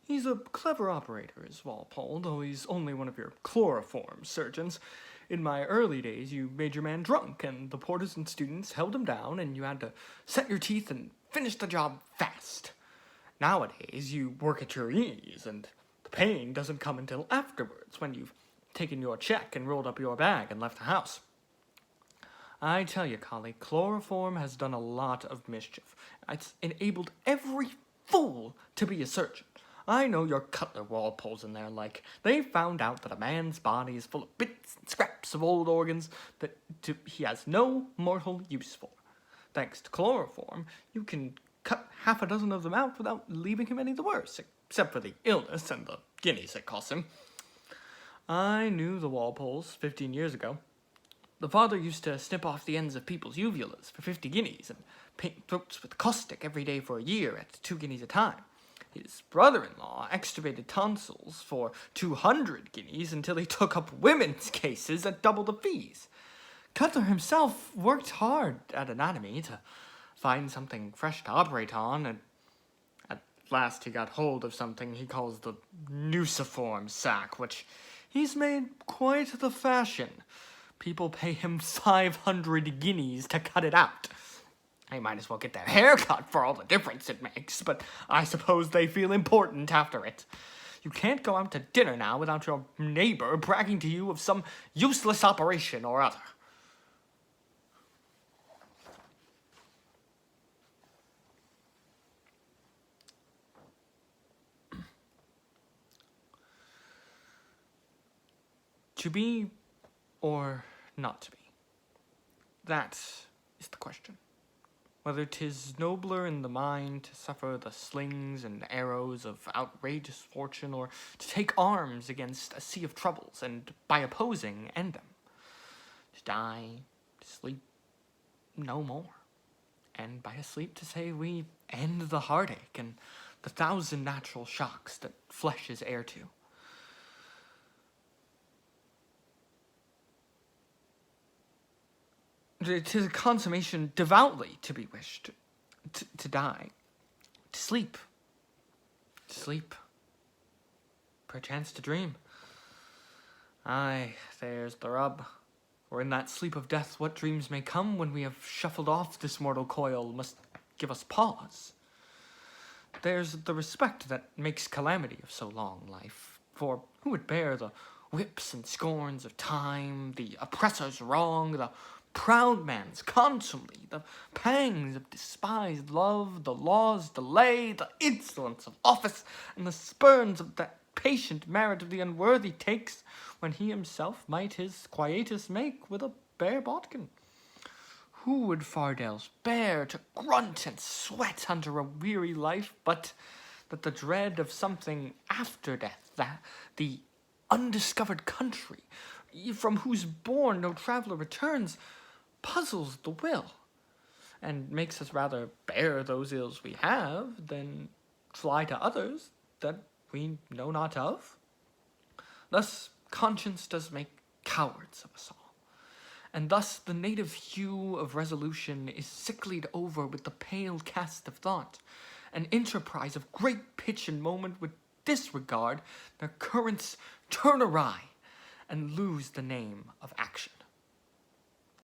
He's a clever operator, is Walpole, though he's only one of your chloroform surgeons. In my early days, you made your man drunk, and the porters and students held him down, and you had to set your teeth and finish the job fast. Nowadays, you work at your ease, and the pain doesn't come until afterwards, when you've taken your check and rolled up your bag and left the house. I tell you, colleague, chloroform has done a lot of mischief. It's enabled every fool to be a surgeon. I know your Cutler Walpoles in there, like. They found out that a man's body is full of bits and scraps of old organs that he has no mortal use for. Thanks to chloroform, you can cut half a dozen of them out without leaving him any the worse, except for the illness and the guineas it costs him. I knew the Walpoles 15 years ago. The father used to snip off the ends of people's uvulas for 50 guineas and paint throats with caustic every day for a year at 2 guineas a time. His brother-in-law extubated tonsils for 200 guineas until he took up women's cases at double the fees. Cutler himself worked hard at anatomy to find something fresh to operate on, and at last he got hold of something he calls the nuciform sac, which he's made quite the fashion. People pay him 500 guineas to cut it out. They might as well get their hair cut for all the difference it makes, but I suppose they feel important after it. You can't go out to dinner now without your neighbor bragging to you of some useless operation or other. To be or not to be? That is the question. Whether 'tis nobler in the mind to suffer the slings and arrows of outrageous fortune, or to take arms against a sea of troubles, and by opposing end them. To die, to sleep, no more. And by a sleep to say we end the heartache and the 1,000 natural shocks that flesh is heir to. "'Tis a consummation devoutly to be wished, to die, to sleep, perchance to dream. Aye, there's the rub. For in that sleep of death, what dreams may come when we have shuffled off this mortal coil must give us pause. There's the respect that makes calamity of so long life, for who would bear the whips and scorns of time, the oppressor's wrong, the proud man's contumely, the pangs of despised love, the law's delay, the insolence of office, and the spurns of that patient merit of the unworthy takes, when he himself might his quietus make with a bare bodkin? Who would Fardels bear to grunt and sweat under a weary life, but that the dread of something after death, that the undiscovered country, from whose bourne no traveller returns, puzzles the will, and makes us rather bear those ills we have than fly to others that we know not of? Thus conscience does make cowards of us all, and thus the native hue of resolution is sicklied over with the pale cast of thought, and enterprise of great pitch and moment with disregard their currents turn awry, and lose the name of action.